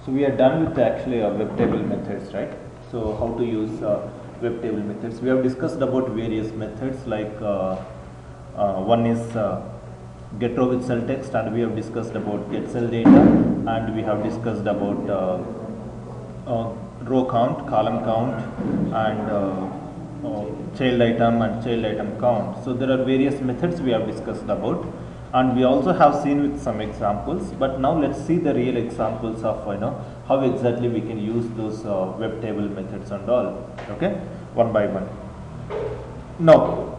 So we are done with actually web table methods, right? So how to use web table methods. We have discussed about various methods like one is getrowwithcell text, and we have discussed about getcelldata, and we have discussed about row count, column count, and child item count. So there are various methods we have discussed about, and we also have seen with some examples. But now let's see the real examples of how exactly we can use those web table methods and all. Okay, one by one. Now,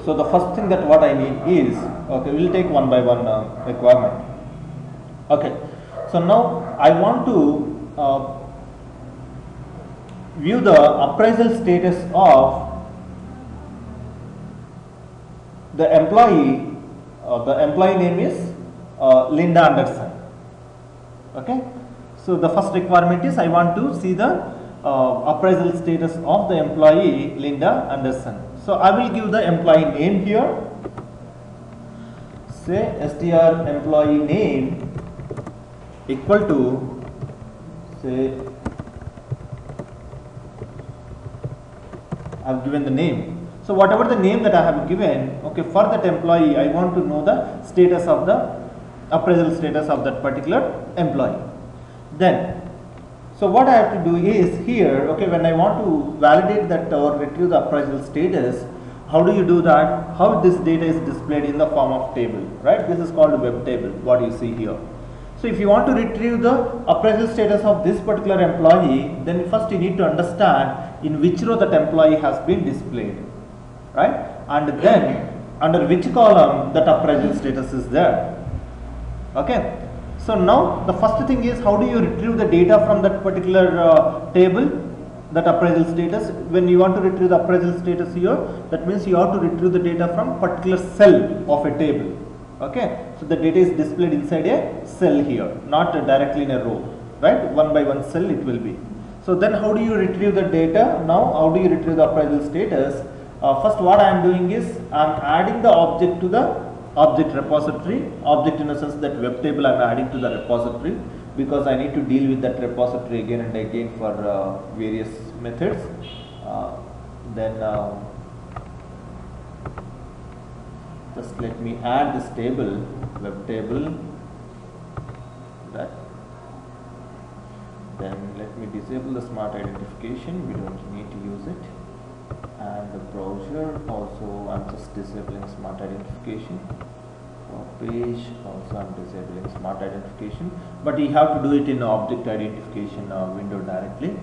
so the first thing that what I need is, okay, we'll take one by one requirement. Okay, so now I want to view the appraisal status of the employee. The employee name is Linda Anderson. Okay, so the first requirement is I want to see the appraisal status of the employee Linda Anderson. So I will give the employee name here. Say str employee name equal to, say, I have given the name. So whatever the name that I have given, okay, for that employee, I want to know the status of the appraisal status of that particular employee. Then, so what I have to do is here, okay, when I want to validate that or retrieve the appraisal status, how do you do that? How this data is displayed in the form of table, right? This is called web table, what you see here. So if you want to retrieve the appraisal status of this particular employee, then first you need to understand in which row that employee has been displayed, right? And then under which column that appraisal status is there. Okay. So now the first thing is, how do you retrieve the data from that particular table, that appraisal status? When you want to retrieve the appraisal status here, that means you have to retrieve the data from particular cell of a table. Okay, so the data is displayed inside a cell here, not directly in a row, right? One by one cell it will be. So then how do you retrieve the data? Now how do you retrieve the appraisal status? First what I am doing is I am adding the object to the object repository. Object in a sense that web table I am adding to the repository, because I need to deal with that repository again and again for various methods. Just let me add this table, web table, that. Then let me disable the smart identification, we don't need to use it. And the browser also, I'm just disabling smart identification. For page also I'm disabling smart identification, but you have to do it in object identification window directly.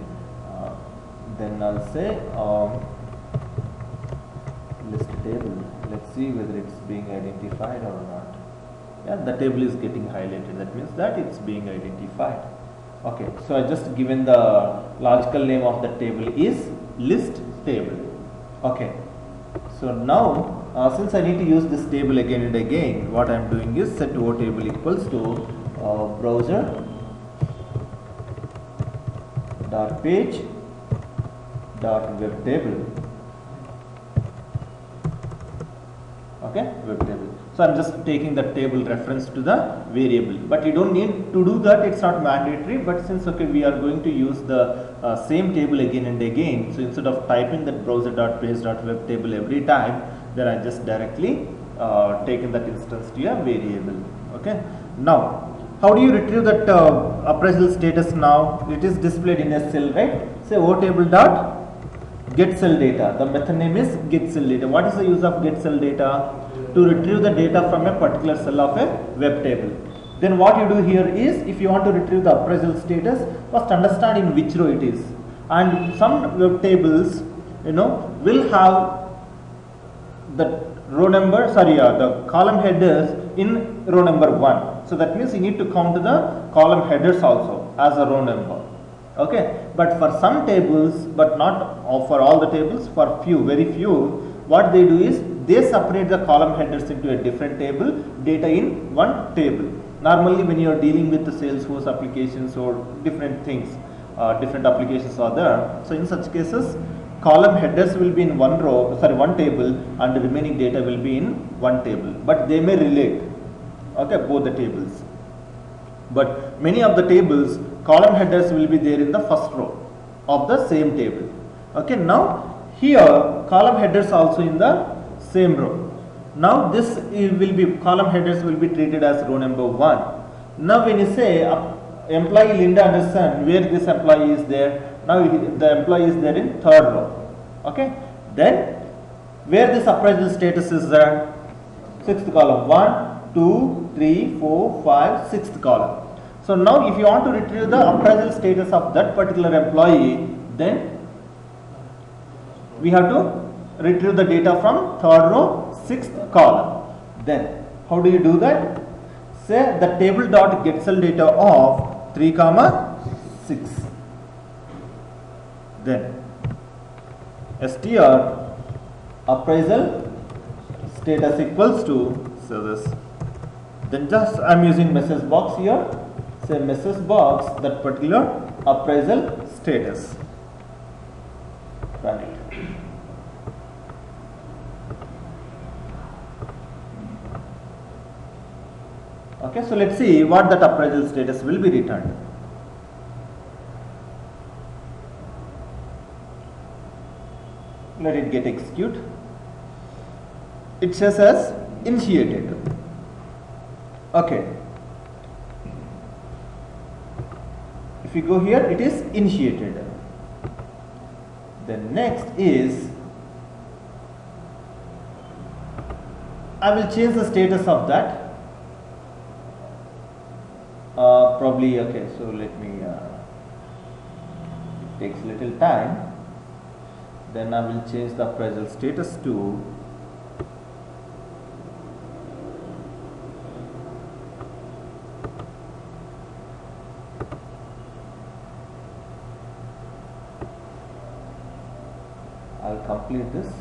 Then I'll say list table. Let's see whether it's being identified or not. Yeah, the table is getting highlighted. That means that it's being identified. Okay, so I just given the logical name of the table is list table. Okay, so now since I need to use this table again and again, what I am doing is set o table equals to browser dot page dot web table. Okay, web table. So I am just taking the table reference to the variable, but you don't need to do that, it's not mandatory. But since okay, we are going to use the same table again and again, so instead of typing that browser.page.web table every time, then I just directly taken that instance to a variable. Okay, now how do you retrieve that appraisal status? Now it is displayed in a cell, right? Say o table dot getcelldata. The method name is getcelldata. What is the use of getcelldata? To retrieve the data from a particular cell of a web table. Then what you do here is, if you want to retrieve the appraisal status, first understand in which row it is. And some web tables, will have the row number, the column headers in row number 1. So that means you need to count the column headers also as a row number. Okay, but for some tables, but not for all the tables, for few, very few, what they do is they separate the column headers into a different table, data in one table. Normally when you are dealing with the Salesforce applications or different things, different applications are there. So in such cases, column headers will be in one table, and the remaining data will be in one table, but they may relate, okay, both the tables. But many of the tables, column headers will be there in the first row of the same table. Okay, now here column headers also in the same row. Now this will be, column headers will be treated as row number 1. Now when you say employee Linda Anderson, where this employee is there, now the employee is there in third row. Okay, then where this appraisal status is there, sixth column, 1, 2, 3, 4, 5, sixth column. So now if you want to retrieve the appraisal status of that particular employee, then we have to retrieve the data from third row, sixth column. Then how do you do that? Say the table dot getcelldata of 3, 6. Then str appraisal status equals to, so this, then just I am using message box here, say message box that particular appraisal status, run it. Okay, so let's see what that appraisal status will be returned. Let it get execute. It says as initiated. Okay. If you go here, it is initiated. Then next is, I will change the status of that. Probably, okay, so let me, it takes little time. Then I will change the appraisal status to I'll complete this.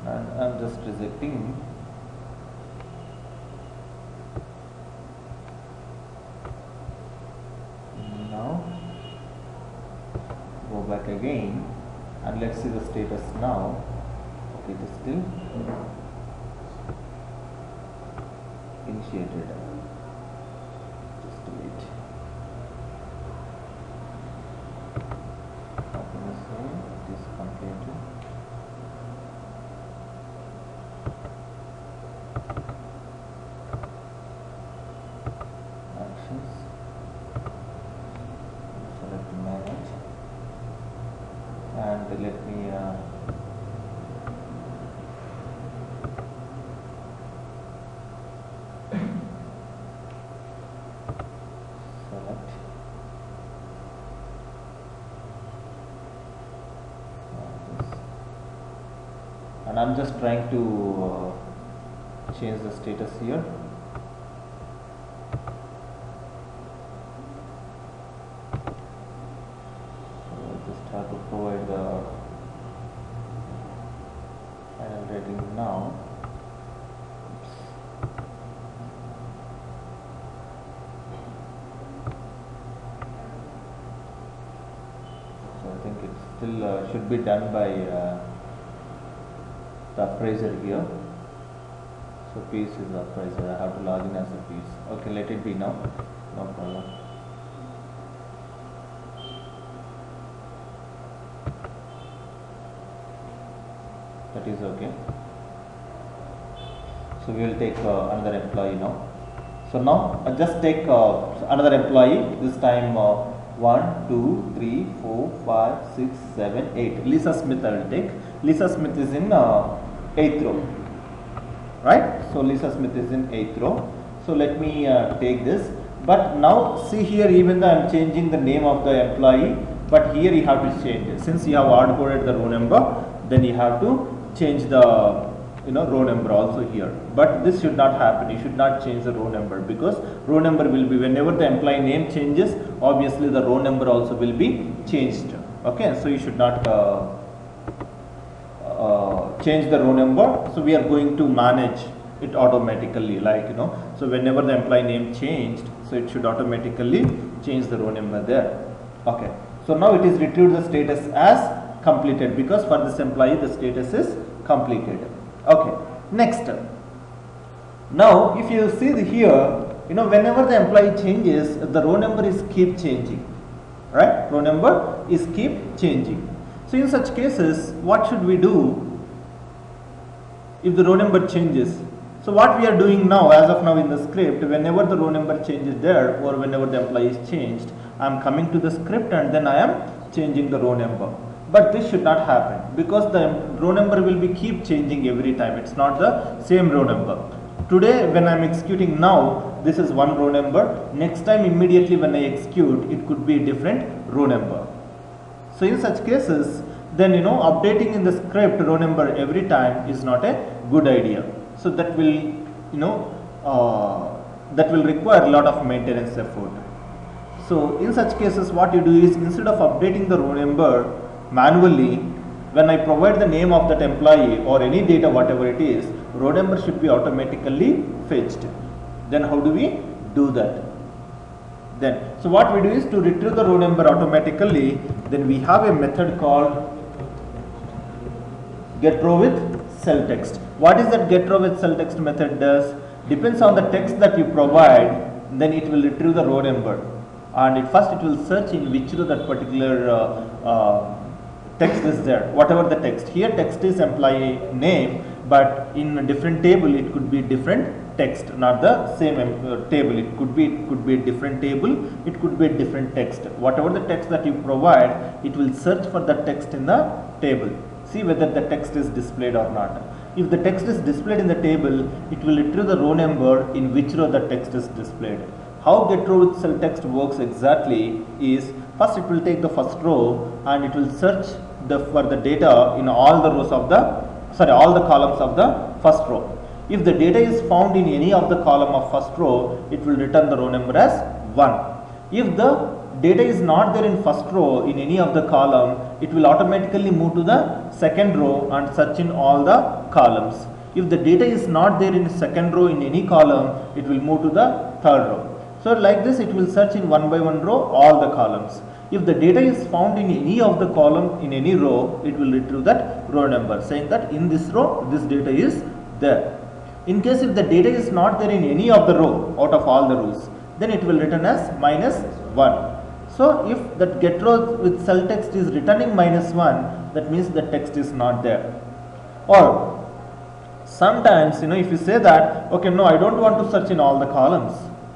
And I'm just rejecting. Now go back again and let's see the status now. Okay, it is still initiated. Just wait. It is completed. Actions. Select manage and let me select this, and I'm just trying to change the status here. Have to provide the final rating now. Oops. So I think it still should be done by the appraiser here. So piece is the appraiser. I have to log in as a piece. Okay, let it be now. No problem. That is okay. So we will take another employee now. So now just take another employee. This time 1, 2, 3, 4, 5, 6, 7, 8. Lisa Smith I will take. Lisa Smith is in 8th row. Right? So Lisa Smith is in 8th row. So let me take this. But now see here, even though I am changing the name of the employee, but here you have to change it. Since you have hard coded the row number, then you have to change the row number also here. But this should not happen. You should not change the row number, because row number will be, whenever the employee name changes, obviously the row number also will be changed. Okay, so you should not change the row number. So we are going to manage it automatically, like so whenever the employee name changed, so it should automatically change the row number there. Okay, so now it is retrieved the status as completed, because for this employee the status is completed. Okay, next. Now if you see here, whenever the employee changes, the row number is keep changing, right? Row number is keep changing. So in such cases, what should we do if the row number changes? So what we are doing now, as of now in the script, whenever the row number changes there, or whenever the employee is changed, I am coming to the script and then I am changing the row number. But this should not happen, because the row number will be keep changing every time. It's not the same row number. Today when I am executing now, this is one row number. Next time immediately when I execute, it could be a different row number. So in such cases, then updating in the script row number every time is not a good idea. So that will require a lot of maintenance effort. So in such cases, what you do is, instead of updating the row number manually, when I provide the name of that employee or any data whatever it is, row number should be automatically fetched. Then how do we do that? So what we do is, to retrieve the row number automatically, then we have a method called getRowWithCellText. What is that getRowWithCellText method does? Depends on the text that you provide, then it will retrieve the row number, and first it will search in which row that particular text is there. Whatever the text, here text is employee name, but in a different table it could be different text, not the same table. It could be a different table, it could be a different text. Whatever the text that you provide, it will search for the text in the table, see whether the text is displayed or not. If the text is displayed in the table, it will retrieve the row number in which row the text is displayed. How getRowWithCellText works exactly is, first it will take the first row and it will search for the data in all the rows of all the columns of the first row. If the data is found in any of the column of first row, it will return the row number as 1. If the data is not there in first row in any of the column, it will automatically move to the second row and search in all the columns. If the data is not there in second row in any column, it will move to the third row. So like this, it will search in one by one row all the columns. If the data is found in any of the column in any row, it will retrieve that row number, saying that in this row this data is there. In case if the data is not there in any of the row out of all the rows, then it will return as -1. So if that getRowWithCellText is returning -1, that means the text is not there. Or sometimes, if you say that, okay, no, I don't want to search in all the columns.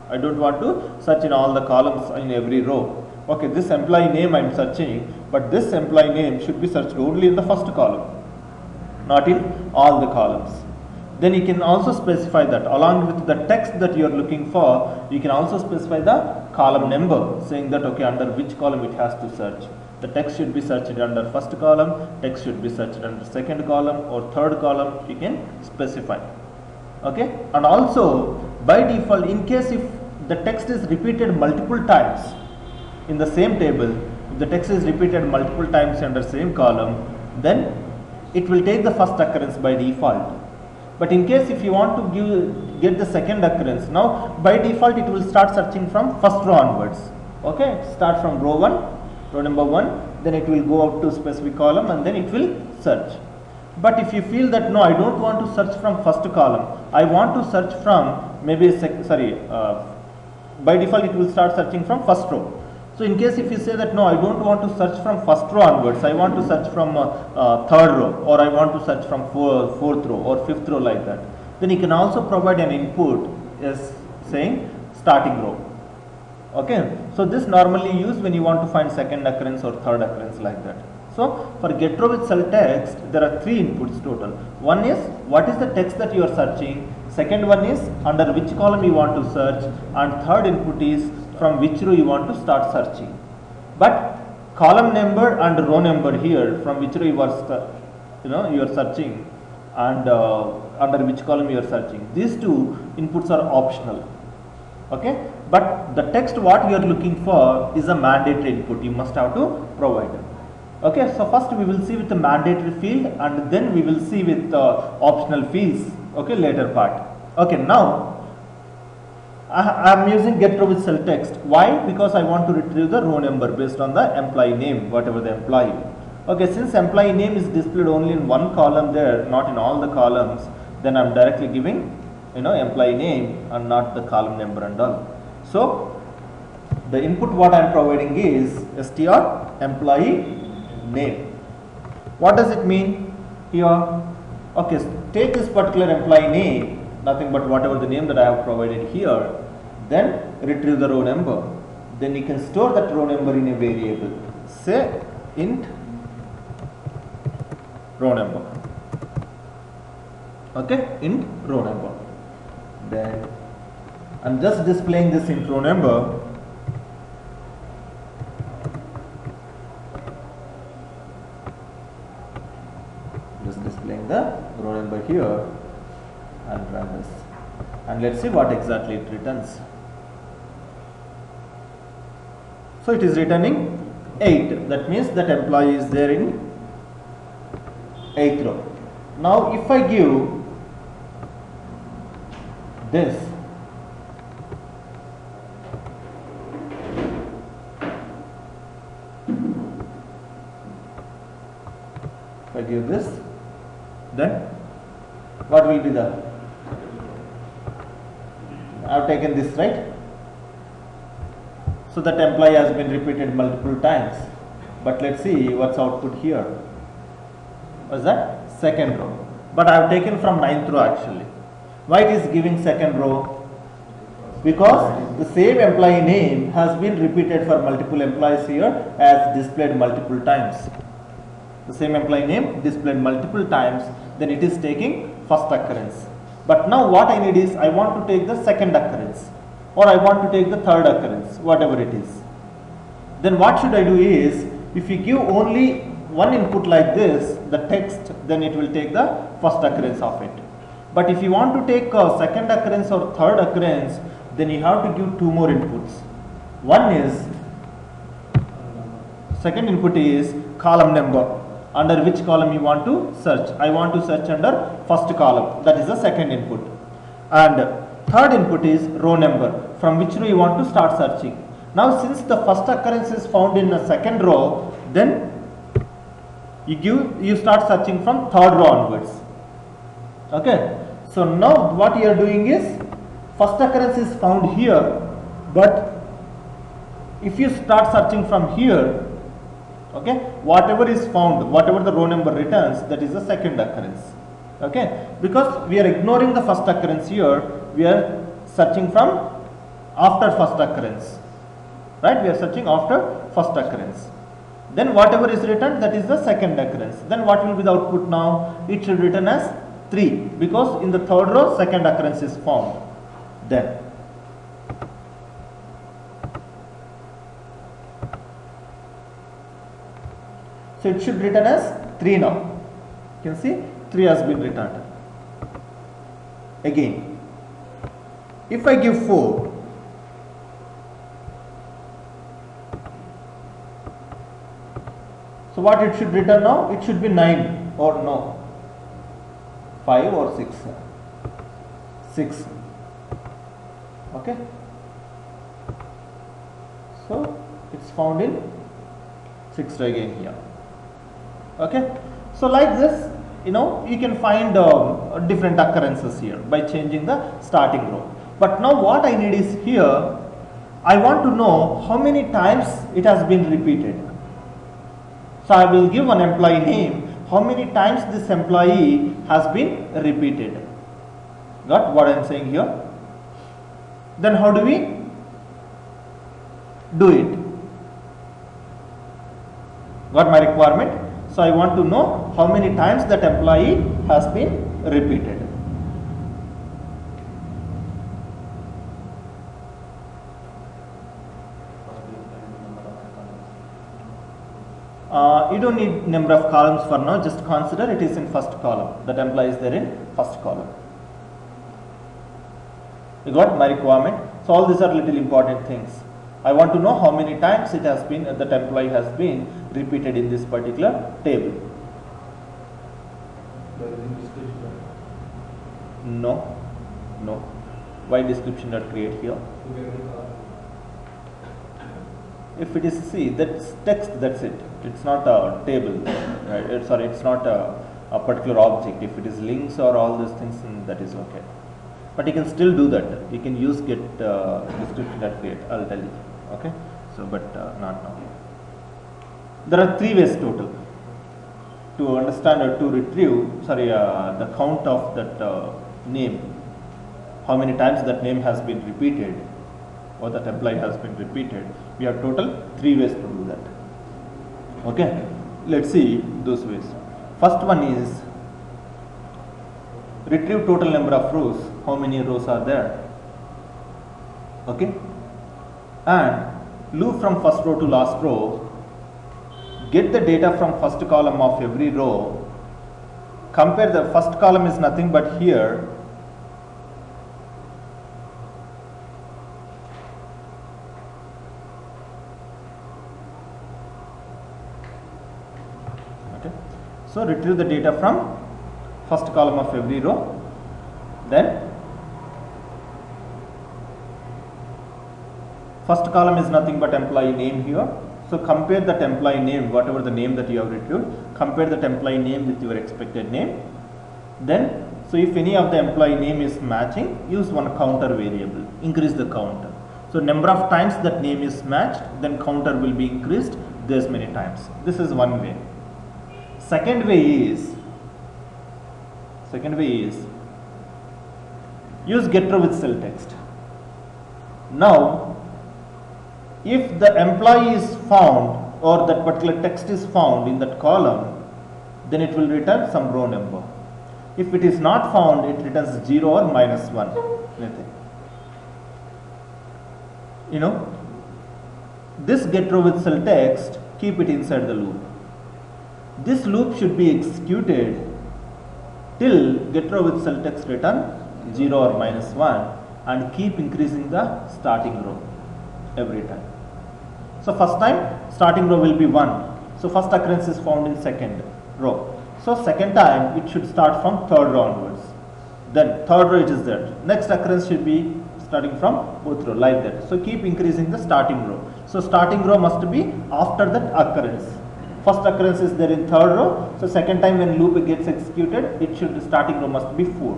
I don't want to search in all the columns in every row. Okay, this employee name I am searching, but this employee name should be searched only in the first column, not in all the columns. Then you can also specify that along with the text that you are looking for, you can also specify the column number, saying that okay, under which column it has to search. The text should be searched under first column, text should be searched under second column or third column, you can specify. Okay, and also by default, in case if the text is repeated multiple times in the same table, if the text is repeated multiple times under same column, then it will take the first occurrence by default. But in case if you want to get the second occurrence, now by default it will start searching from first row onwards. Okay, start from row number 1, then it will go out to specific column and then it will search. But if you feel that no, I don't want to search from first column, I want to search from maybe by default it will start searching from first row. So in case if you say that no, I don't want to search from first row onwards, I want to search from third row, or I want to search from fourth row or fifth row, like that, then you can also provide an input as saying starting row. Okay, so this normally used when you want to find second occurrence or third occurrence, like that. So for getRowWithCellText, there are 3 inputs total. One is what is the text that you are searching, second one is under which column you want to search, and third input is from which row you want to start searching. But column number and row number here, from which row you are searching, and under which column you are searching, these 2 inputs are optional. Okay, but the text what we are looking for is a mandatory input, you must have to provide it. Okay, so first we will see with the mandatory field and then we will see with optional fields, okay, later part. Okay, now I am using getRowWithCellText. Why? Because I want to retrieve the row number based on the employee name, whatever the employee. Okay, since employee name is displayed only in one column there, not in all the columns, then I'm directly giving, employee name and not the column number and all. So the input what I am providing is str employee name. What does it mean here? Okay, take this particular employee name, nothing but whatever the name that I have provided here, then retrieve the row number. Then you can store that row number in a variable. Say int row number. Okay, int row number. Then I'm just displaying this int row number. Just displaying the row number here and run this. And let's see what exactly it returns. So it is returning 8. That means that employee is there in 8th row. Now if I give this, if I give this, then what will be the, I have taken this, right? So that employee has been repeated multiple times. But let's see what's output here. What's that? Second row. But I have taken from 9th row actually. Why it is giving second row? Because the same employee name has been repeated for multiple employees here as displayed multiple times. The same employee name displayed multiple times, then it is taking first occurrence. But now what I need is, I want to take the second occurrence, or I want to take the third occurrence, whatever it is. Then what should I do is, if you give only one input like this, the text, then it will take the first occurrence of it. But if you want to take a second occurrence or third occurrence, then you have to give two more inputs. One is, second input is column number, under which column you want to search. I want to search under first column, that is the second input. And third input is row number, from which row you want to start searching. Now since the first occurrence is found in the second row, then you start searching from third row onwards. Okay, so now what you are doing is, first occurrence is found here, but if you start searching from here, okay, whatever is found, whatever the row number returns, that is the second occurrence. Okay, because we are ignoring the first occurrence here, we are searching from after first occurrence, right? We are searching after first occurrence. Then whatever is returned, that is the second occurrence. Then what will be the output now? It should return as 3, because in the third row second occurrence is found. Then so it should return as 3 now. You can see 3 has been returned. Again, if I give 4, so what it should return now? It should be 9 or no, 5 or 6. 6. Okay. So it's found in 6th row again here. Okay. So like this, you can find different occurrences here by changing the starting row. But now what I need is here, I want to know how many times it has been repeated. So I will give an employee name, how many times this employee has been repeated. Got what I am saying here? Then how do we do it? Got my requirement? So I want to know how many times that employee has been repeated. You don't need number of columns for now, just consider it is in first column, that employee is there in first column. You got my requirement? So all these are little important things. I want to know how many times it has been, that employee has been repeated in this particular table. No. Why description not create here? if it is, see, that's text, that's it. It's not a table, right? It's not a particular object. If it is links or all these things, then that is okay. But you can still do that. You can use get description.create. I'll tell you. Okay. So, but not now. There are 3 ways total to understand or to retrieve. The count of that name. How many times that name has been repeated, or that employee has been repeated. We have total 3 ways to do that. Okay. Let's see those ways. First one is retrieve total number of rows. How many rows are there? Okay. And loop from first row to last row. Get the data from first column of every row. Compare the first column is nothing but here. Okay. So retrieve the data from first column of every row. Then first column is nothing but employee name here. So compare that employee name, whatever the name that you have retrieved, compare that employee name with your expected name. Then, so if any of the employee name is matching, use one counter variable, increase the counter. So number of times that name is matched, then counter will be increased this many times. This is one way. Second way is use getRowWithCell text. Now, if the employee is found or that particular text is found in that column, then it will return some row number. If it is not found, it returns 0 or -1, nothing. You know, this getRowWithCell text, keep it inside the loop. This loop should be executed till getRowWithCell text return 0 or -1 and keep increasing the starting row every time. So first time starting row will be 1. So first occurrence is found in second row. So second time it should start from third row onwards. Then third row it is there. Next occurrence should be starting from fourth row, like that. So keep increasing the starting row. So starting row must be after that occurrence. First occurrence is there in third row. So second time when loop gets executed, it should, starting row must be 4.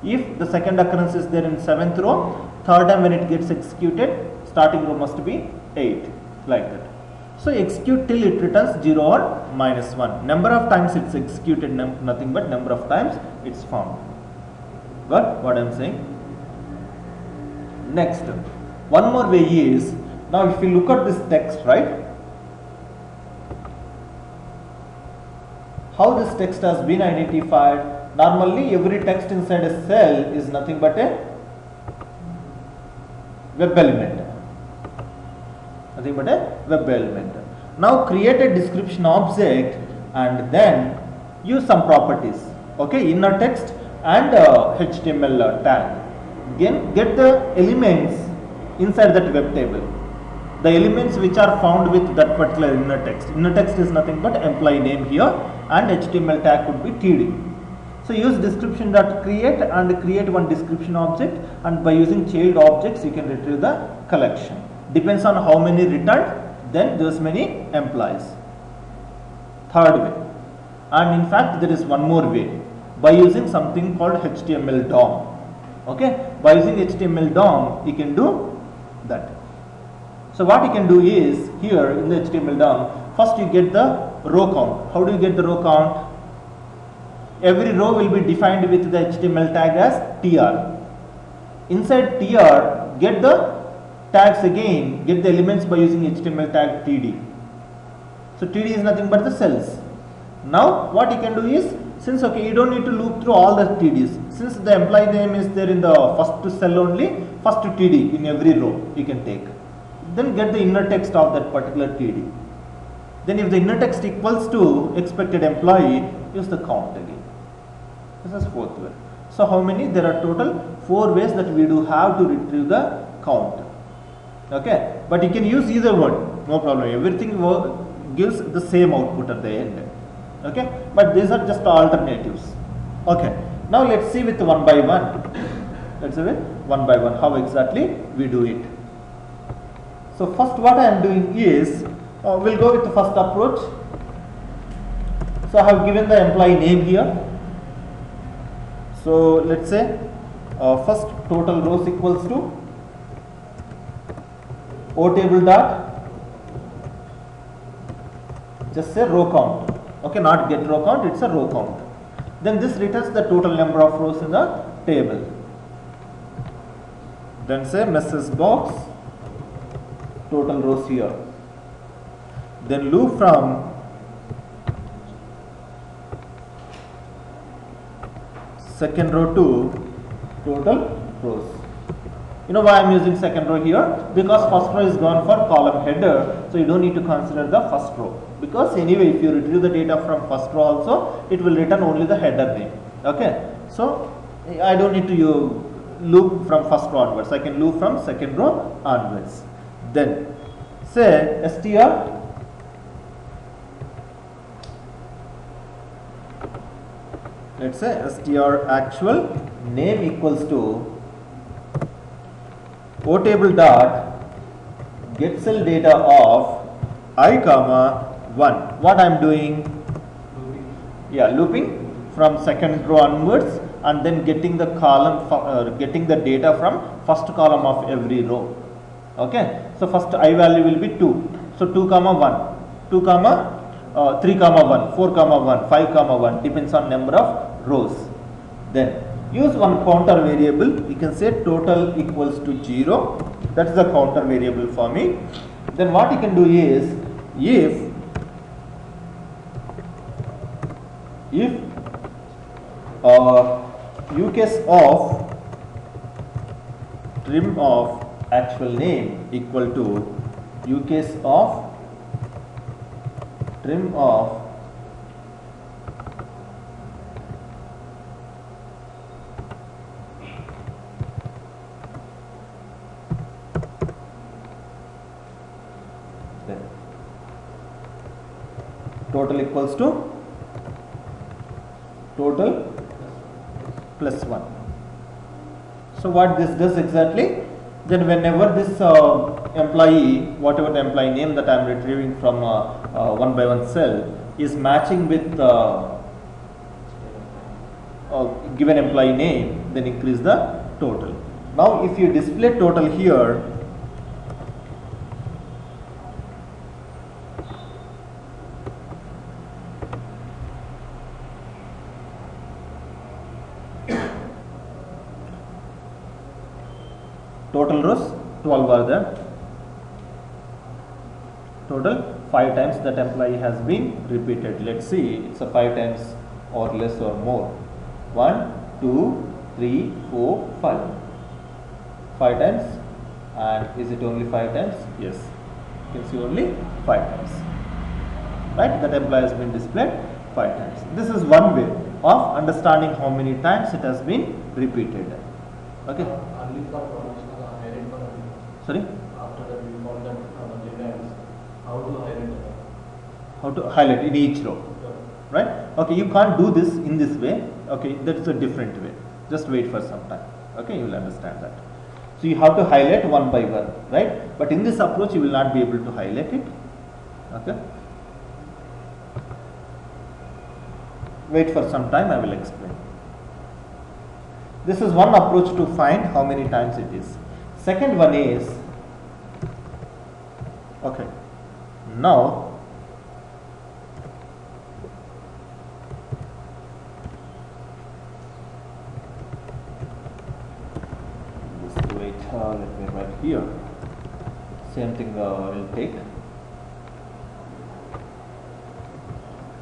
If the second occurrence is there in 7th row, third time when it gets executed, starting row must be 8, like that. So execute till it returns 0 or -1. Number of times it's executed, nothing but number of times it's found. Got what I am saying? Next, one more way is, now if you look at this text, right, how this text has been identified. Normally every text inside a cell is nothing but a web element. Nothing but a web element. Now create a description object and then use some properties. Okay, inner text and HTML tag. Again, get the elements inside that web table. The elements which are found with that particular inner text. Inner text is nothing but employee name here and HTML tag could be TD. So use description.create and create one description object, and by using child objects you can retrieve the collection. Depends on how many returned, then those many employees. Third way, and in fact there is one more way, by using something called HTML DOM. Okay, by using HTML DOM you can do that. So what you can do is, here in the HTML DOM, first you get the row count. How do you get the row count? Every row will be defined with the HTML tag as tr. Inside tr, get the tags again, get the elements by using HTML tag td. So td is nothing but the cells. Now what you can do is, since okay, you don't need to loop through all the tds. Since the employee name is there in the first cell only, first td in every row you can take. Then get the inner text of that particular td. Then if the inner text equals to expected employee, use the count again. This is fourth way. So how many? There are total 4 ways that we do have to retrieve the count. Okay, but you can use either one, no problem. Everything gives the same output at the end. Okay, but these are just alternatives. Okay, now let's see with one by one. Let's see with one by one how exactly we do it. So first what I am doing is, we'll go with the first approach. So I have given the employee name here. So let's say first total rows equals to wtable dot, just say row count. Okay, not get row count, it's a row count. Then this returns the total number of rows in the table. Then say message box, total rows here. Then loop from second row to total rows. You know why I am using second row here? Because first row is gone for column header, so you don't need to consider the first row. Because anyway, if you retrieve the data from first row also, it will return only the header name. Okay, so I don't need to loop from first row onwards. I can loop from second row onwards. Then say str let's say str actual name equals to wtable dot getcelldata of I comma 1. What I am doing? Yeah, looping from second row onwards and then getting the column, getting the data from first column of every row. Okay, so first I value will be 2. So 2 comma 1, 2 comma 3 comma 1, 4 comma 1, 5 comma 1, depends on number of rows. Then use one counter variable. You can say total equals to 0. That's the counter variable for me. Then what you can do is, if ucase of trim of actual name equal to ucase of trim of total equals to total plus 1. So what this does exactly? Then whenever this employee, whatever the employee name that I am retrieving from one by one cell is matching with given employee name, then increase the total. Now if you display total here, total rows 12 are there, total 5 times that employee has been repeated. Let's see, it's a 5 times or less or more. 1, 2, 3, 4, 5. 5 times, and is it only 5 times? Yes, you can see only 5 times. Right, that employee has been displayed 5 times. This is one way of understanding how many times it has been repeated. Okay. Sorry? After that we found that details, how to highlight it? How to highlight in each row, right? Okay, you can't do this in this way. Okay, that's a different way. Just wait for some time. Okay, you will understand that. So you have to highlight one by one, right? But in this approach, you will not be able to highlight it. Okay. Wait for some time, I will explain. This is one approach to find how many times it is. Second one is, okay, now just wait, let me write here, same thing will take,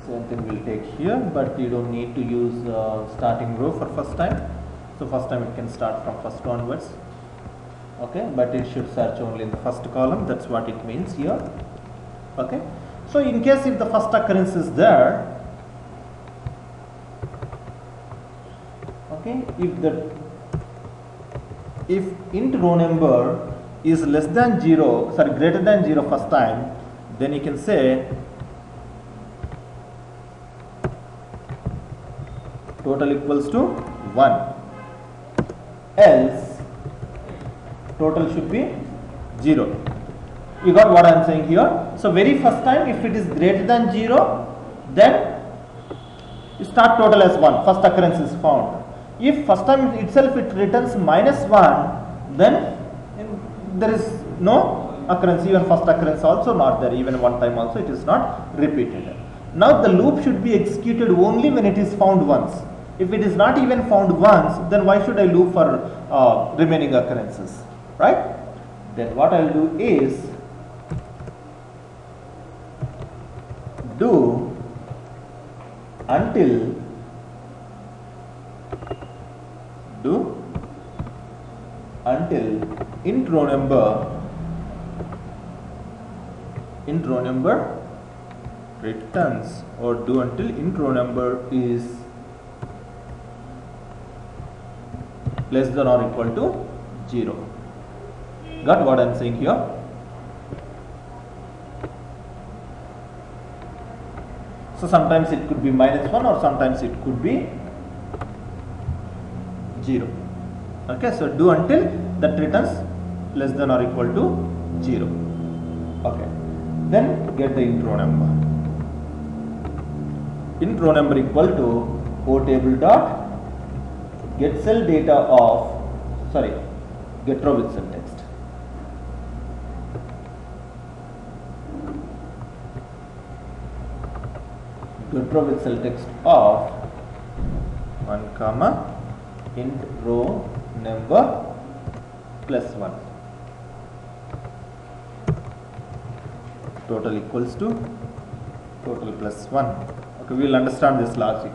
same thing will take here, but you don't need to use starting row for first time. So first time it can start from first onwards. Okay, but it should search only in the first column. That's what it means here. Okay, so in case if the first occurrence is there, okay, if int row number is less than 0, sorry, greater than 0 first time, then you can say total equals to 1, else total should be 0. You got what I am saying here? So very first time, if it is greater than 0, then you start total as 1, first occurrence is found. If first time itself it returns -1, then there is no occurrence, even first occurrence also not there, even one time also it is not repeated. Now the loop should be executed only when it is found once. If it is not even found once, then why should I loop for remaining occurrences, right? Then what I will do is do until int row number returns, or do until int row number is less than or equal to 0. Got what I am saying here? So sometimes it could be -1 or sometimes it could be 0. Okay, so do until that returns less than or equal to 0. Okay, then get the int row number. Int row number equal to webtable dot getcelldata of getrowwithcell text. Getrowwithcell text of 1 comma int row number plus 1. Total equals to total plus 1. Okay, we will understand this logic.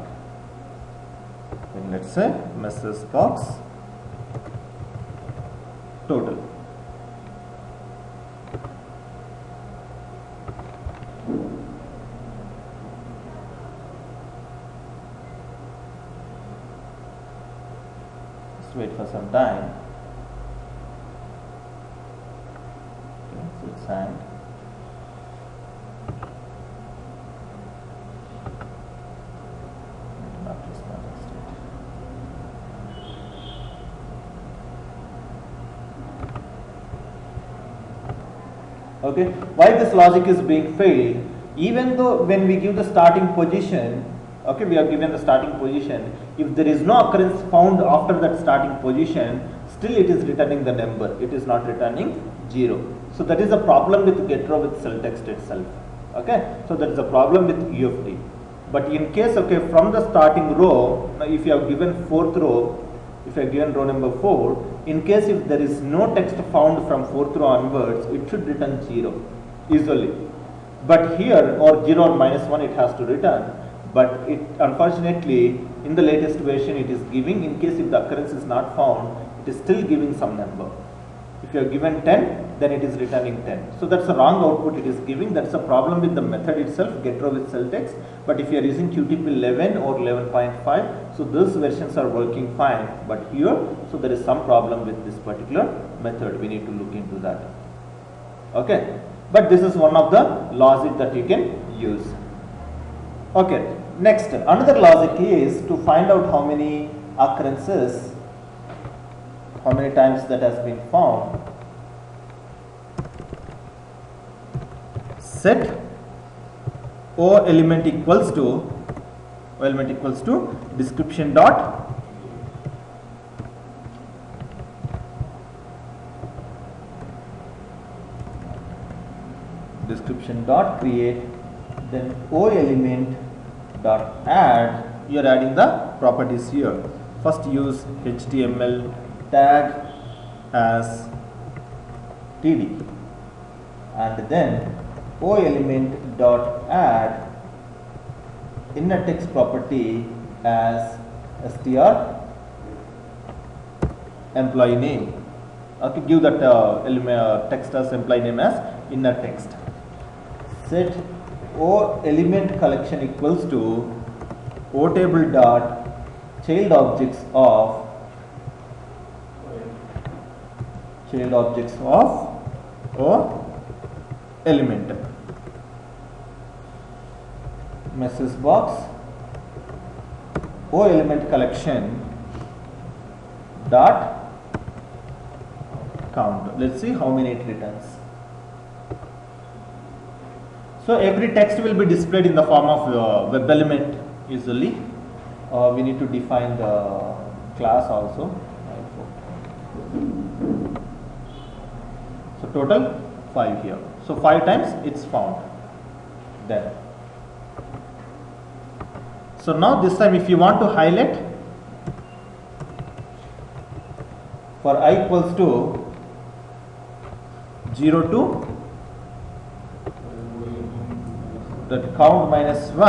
Then let's say message box total. Let's wait for some time. Okay, so it's signed. Okay, why this logic is being failed? Even though when we give the starting position, okay, we are given the starting position, if there is no occurrence found after that starting position, still it is returning the number, it is not returning 0. So that is a problem with getrowwithcell text itself. Okay, so that is a problem with UFT. But in case, okay, from the starting row, now if you have given 4th row, if you have given row number 4, in case if there is no text found from 4th row onwards, it should return 0 usually. But here, or 0 or -1 it has to return. But it unfortunately in the latest version it is giving, in case if the occurrence is not found, it is still giving some number. If you have given 10, then it is returning 10. So that's a wrong output it is giving. That's a problem with the method itself, getrowwithcell text. But if you are using Qtp 11 or 11.5, so those versions are working fine. But here, so there is some problem with this particular method. We need to look into that. Okay, but this is one of the logic that you can use. Okay, next another logic is to find out how many occurrences, how many times that has been found. Set O element equals to description dot create, then O element dot add. You are adding the properties here. First use HTML tag as TD, and then O element dot add inner text property as str employee name. Okay, give that text as employee name as inner text. Set O element collection equals to webtable dot child objects of O element. Message box O element collection dot count. Let's see how many it returns. So every text will be displayed in the form of web element usually. We need to define the class also. So total 5 here. So 5 times it's found. Then. So now this time if you want to highlight for I equals to 0 to that count minus 1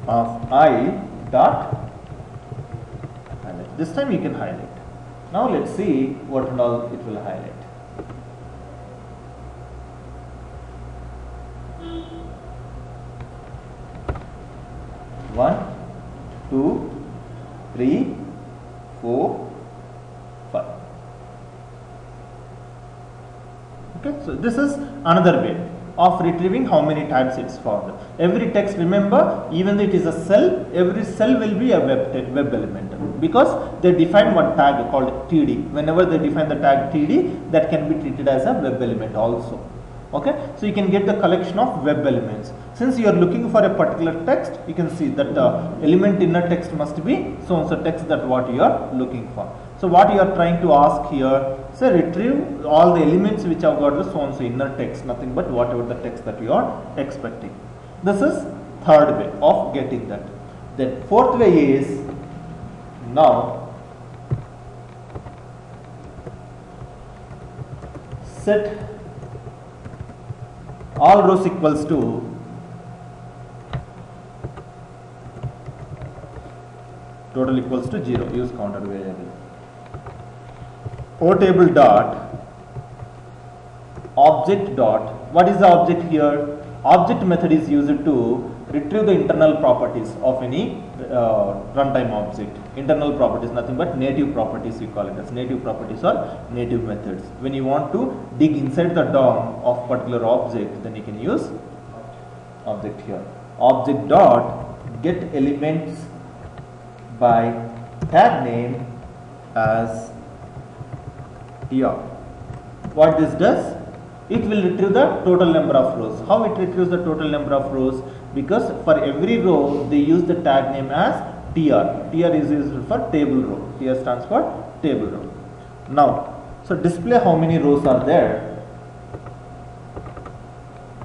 of I dot highlight. This time you can highlight. Now let's see what and all it will highlight. One, 2, 3, 4, 5. Okay, so this is another way of retrieving how many times it's found. Every text, remember, even though it is a cell, every cell will be a web element because they define one tag called TD. Whenever they define the tag TD, that can be treated as a web element also. Okay, so you can get the collection of web elements. Since you are looking for a particular text, you can see that the element in a text must be so and so text that what you are looking for. So what you are trying to ask here, say retrieve all the elements which have got the so and so inner text, nothing but whatever the text that you are expecting. This is third way of getting that. Then fourth way is now set all rows equals to total equals to 0. Use counter variable. Otable dot object dot. What is the object here? Object method is used to retrieve the internal properties of any runtime object. Internal properties, nothing but native properties, we call it as native properties or native methods. When you want to dig inside the DOM of particular object, then you can use object here. Object dot get elements by tag name as tr. What this does? It will retrieve the total number of rows. How it retrieves the total number of rows? Because for every row they use the tag name as tr. Tr is used for table row. Tr stands for table row. Now, so display how many rows are there.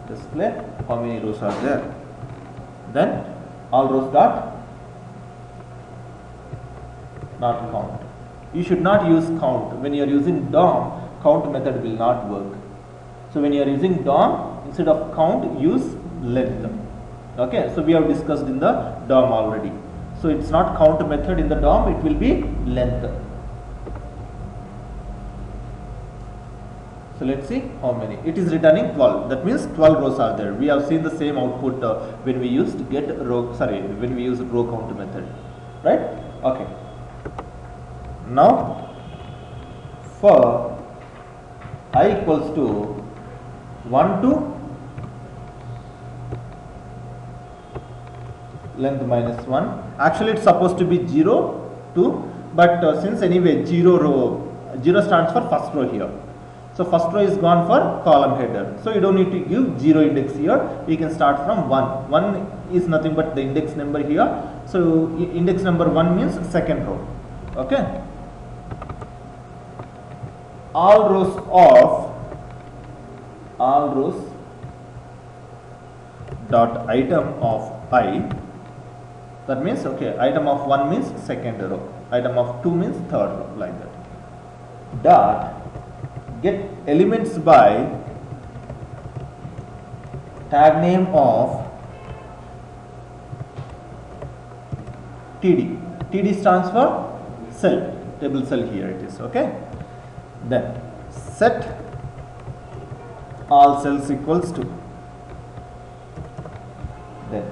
Display how many rows are there. Then all rows dot not count. You should not use count. When you are using DOM, count method will not work. So when you are using DOM, instead of count, use length. Okay, so we have discussed in the DOM already. So it's not count method in the DOM, it will be length. So let's see how many. It is returning 12. That means 12 rows are there. We have seen the same output when we used when we used row count method, right? Okay. Now for I equals to 1 to length minus 1. Actually it's supposed to be 0 to, but since anyway 0 stands for first row here. So first row is gone for column header. So you don't need to give 0 index here. You can start from 1. 1 is nothing but the index number here. So index number 1 means second row. Okay. All rows dot item of I. That means okay, item of 1 means second row, item of 2 means third row, like that. Dot get elements by tag name of TD. TD stands for cell, table cell here it is, okay. Then set all cells equals to, then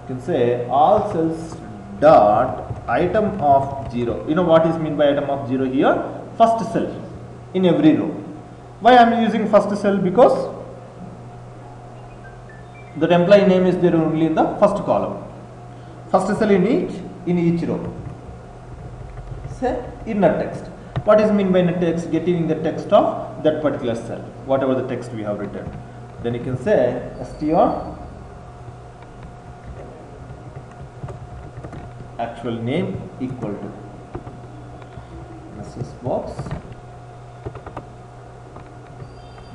you can say all cells dot item of 0. You know what is meant by item of 0 here? First cell in every row. Why I am using first cell? Because the employee name is there only in the first column. First cell in each row. say inner text. What is mean by inner text? Getting the text of that particular cell, whatever the text we have written. Then you can say str actual name equal to message box.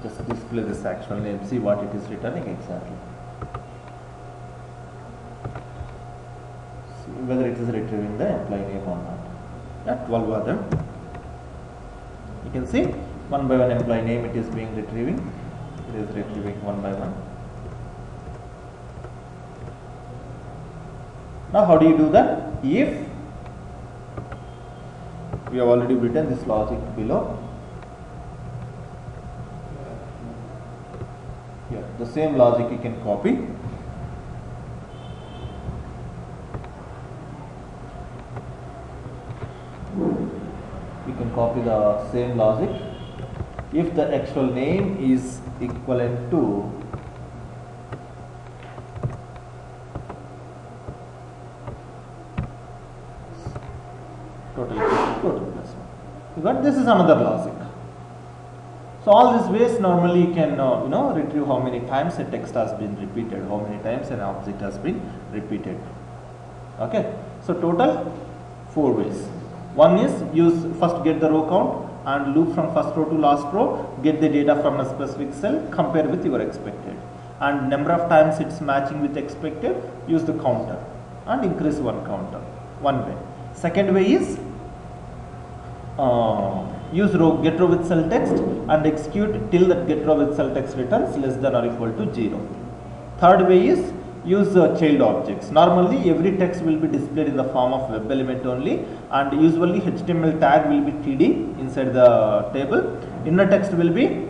Just display this actual name. See what it is returning exactly. See whether it is retrieving the employee name or not. Yeah, 12 are them. You can see one by one employee name it is being retrieving. It is retrieving one by one. Now how do you do that? If we have already written this logic below. Here, the same logic you can copy. You can copy the same logic. If the actual name is equivalent to total plus 1. But this is another logic. So all these ways normally you can retrieve how many times a text has been repeated, how many times an object has been repeated. Okay. So total 4 ways. One is use first get the row count and loop from first row to last row, get the data from a specific cell, compare with your expected, and number of times it's matching with expected, use the counter and increase one counter. One way. Second way is use getrowwithcell text and execute till that getrowwithcell text returns less than or equal to 0. Third way is use child objects. Normally every text will be displayed in the form of web element only, and usually HTML tag will be TD inside the table. Inner text will be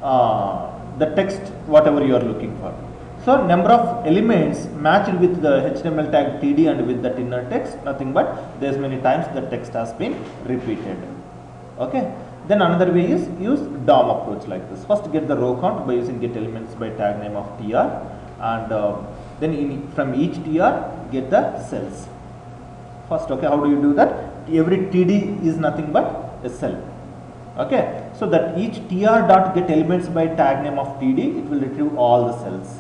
the text whatever you are looking for. So number of elements matched with the HTML tag TD and with that inner text, nothing but there's many times the text has been repeated. Okay. Then another way is use DOM approach like this. First get the row count by using get elements by tag name of tr, and then from each tr get the cells. First, okay, how do you do that? Every td is nothing but a cell. Okay, so that each tr dot get elements by tag name of td, it will retrieve all the cells.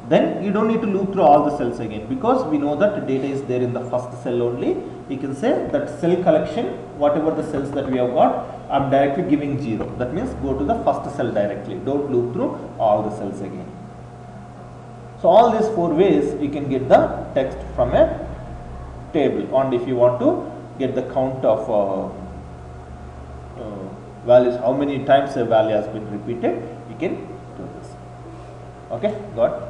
Then you don't need to loop through all the cells again, because we know that data is there in the first cell only. You can say that cell collection, whatever the cells that we have got, I am directly giving 0. That means go to the first cell directly. Don't loop through all the cells again. So all these 4 ways you can get the text from a table. And if you want to get the count of values, how many times a value has been repeated, you can do this. Okay, got it?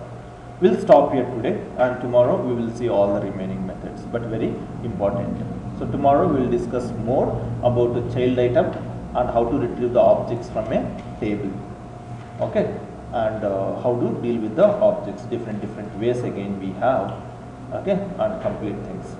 We'll stop here today, and tomorrow we will see all the remaining methods, but very important. So tomorrow we will discuss more about the child item and how to retrieve the objects from a table. Okay, and how to deal with the objects, different ways again we have. Okay, and complete things.